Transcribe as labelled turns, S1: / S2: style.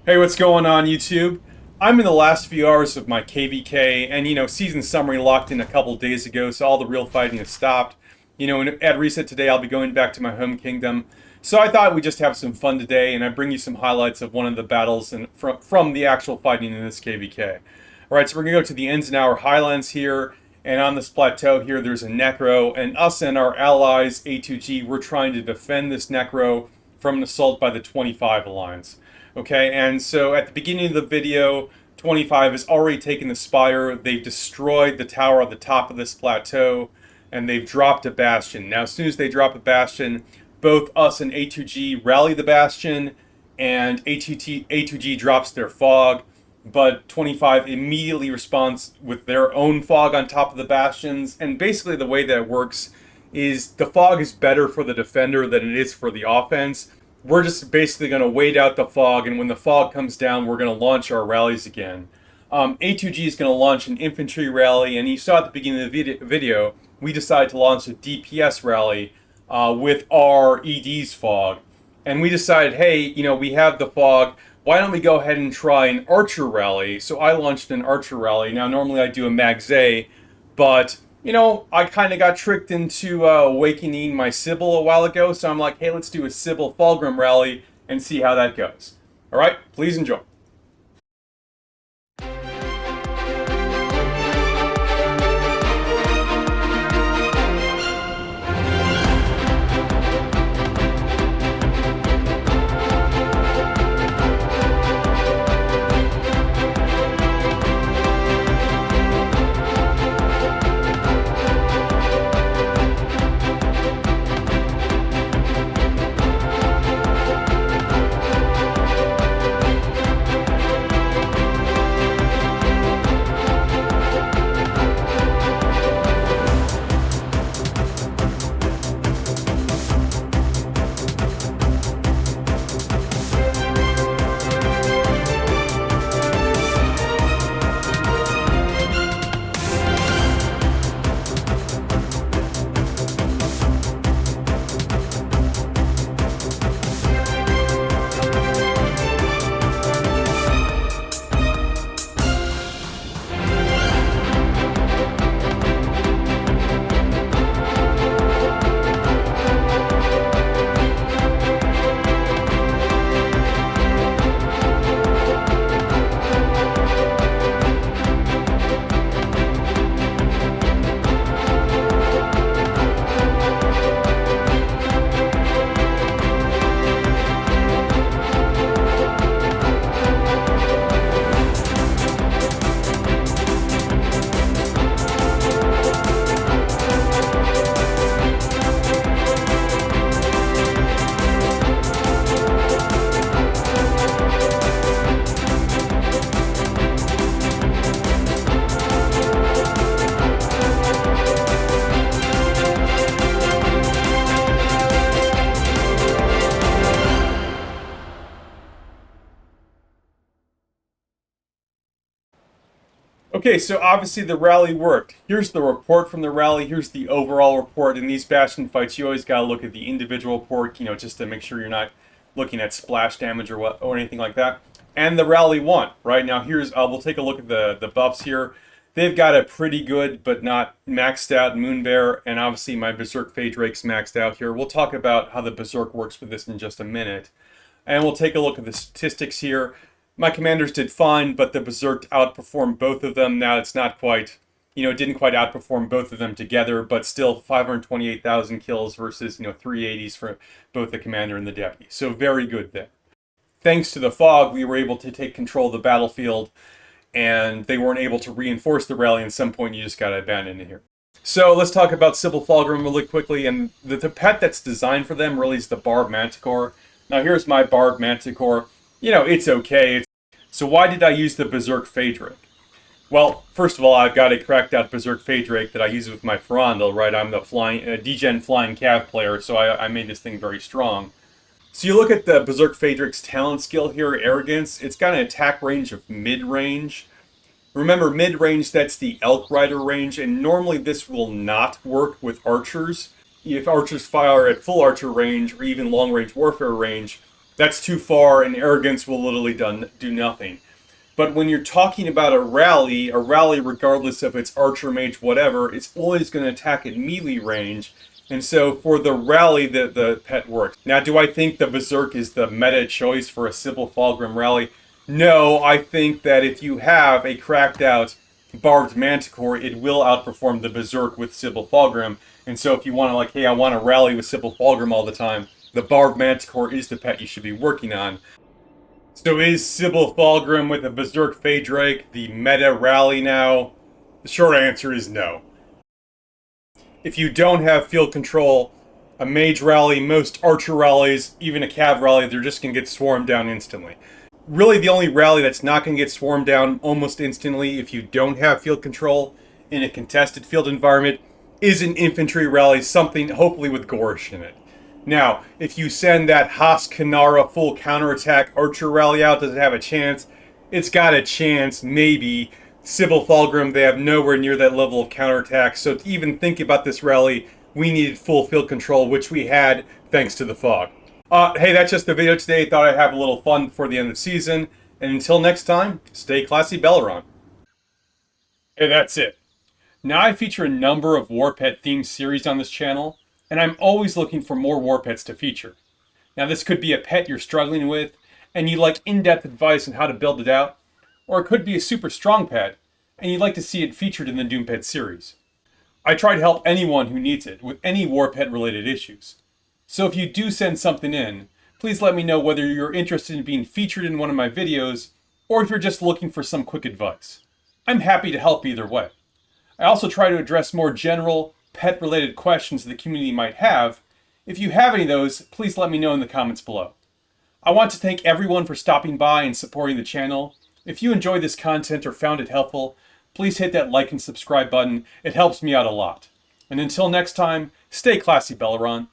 S1: Hey, what's going on, YouTube? I'm in the last few hours of my KVK, and season summary locked in a couple days ago, so all the real fighting has stopped. And at reset today, I'll be going back to my home kingdom. So I thought we'd just have some fun today, and I bring you some highlights of one of the battles from the actual fighting in this KVK. Alright, so we're gonna go to the Enzenauer Highlands here, and on this plateau here, there's a Necro, and us and our allies, A2G, we're trying to defend this Necro from an assault by the 25 Alliance. Okay, and so at the beginning of the video, 25 has already taken the spire. They've destroyed the tower on the top of this plateau, and they've dropped a Bastion. Now, as soon as they drop a Bastion, both us and A2G rally the Bastion, and A2G drops their fog, but 25 immediately responds with their own fog on top of the Bastions, and basically the way that works is the fog is better for the defender than it is for the offense. We're just basically going to wait out the fog, and when the fog comes down, we're going to launch our rallies again. A2G is going to launch an infantry rally, and you saw at the beginning of the video, we decided to launch a DPS rally with our ED's fog. And we decided, hey, we have the fog, why don't we go ahead and try an archer rally? So I launched an archer rally. Now, normally I do a Magze, but I kind of got tricked into awakening my Sibyl a while ago, so I'm like, hey, let's do a Sibyl Falgrim rally and see how that goes. Alright, please enjoy. Okay, so obviously the rally worked. Here's the report from the rally. Here's the overall report. In these Bastion fights, you always got to look at the individual report, just to make sure you're not looking at splash damage or anything like that. And the rally won, right? Now here's, we'll take a look at the buffs here. They've got a pretty good, but not maxed out Moonbear, and obviously my Berserk Faedrake's maxed out here. We'll talk about how the Berserk works with this in just a minute. And we'll take a look at the statistics here. My commanders did fine, but the Berserk outperformed both of them. Now it's not quite, it didn't quite outperform both of them together, but still 528,000 kills versus, 380s for both the commander and the deputy. So very good there. Thanks to the fog, we were able to take control of the battlefield, and they weren't able to reinforce the rally. At some point, you just got to abandon it here. So let's talk about Sibyl Falgrim really quickly, and the pet that's designed for them really is the Barb Manticore. Now here's my Barb Manticore. It's okay. So why did I use the Berserk Faedrake? Well, first of all, I've got a cracked out Berserk Faedrake that I use with my Ferrando, right? I'm the degen flying cav player, so I made this thing very strong. So you look at the Berserk Faedrake's talent skill here, Arrogance. It's got an attack range of mid-range. Remember, mid-range, that's the Elk Rider range, and normally this will not work with archers. If archers fire at full archer range, or even long-range warfare range, That's too far, and arrogance will literally do nothing. But when you're talking about a rally, regardless if it's archer, mage, whatever, it's always going to attack at melee range. And so for the rally, the pet works. Now, do I think the Berserk is the meta choice for a Sibyl Falgrim rally? No, I think that if you have a cracked out Barbed Manticore, it will outperform the Berserk with Sibyl Falgrim. And so if you want to, like, hey, I want to rally with Sibyl Falgrim all the time, the Barbed Manticore is the pet you should be working on. So is Sibyl Falgrim with a Berserk Faedrake the meta rally now? The short answer is no. If you don't have field control, a mage rally, most archer rallies, even a cav rally, they're just going to get swarmed down instantly. Really, the only rally that's not going to get swarmed down almost instantly if you don't have field control in a contested field environment is an infantry rally, something hopefully with Gorish in it. Now, if you send that Haas Kanara full counterattack archer rally out, does it have a chance? It's got a chance, maybe. Sibyl Falgrim, they have nowhere near that level of counterattack, so to even think about this rally, we needed full field control, which we had thanks to the fog. Hey, that's just the video today. Thought I'd have a little fun before the end of the season. And until next time, stay classy, Belleron. Hey, that's it. Now I feature a number of war pet themed series on this channel, and I'm always looking for more war pets to feature. Now this could be a pet you're struggling with, and you'd like in-depth advice on how to build it out, or it could be a super strong pet, and you'd like to see it featured in the Doom Pet series. I try to help anyone who needs it with any war pet related issues. So if you do send something in, please let me know whether you're interested in being featured in one of my videos, or if you're just looking for some quick advice. I'm happy to help either way. I also try to address more general, pet-related questions the community might have. If you have any of those, please let me know in the comments below. I want to thank everyone for stopping by and supporting the channel. If you enjoyed this content or found it helpful, please hit that like and subscribe button. It helps me out a lot. And until next time, stay classy, Belleron.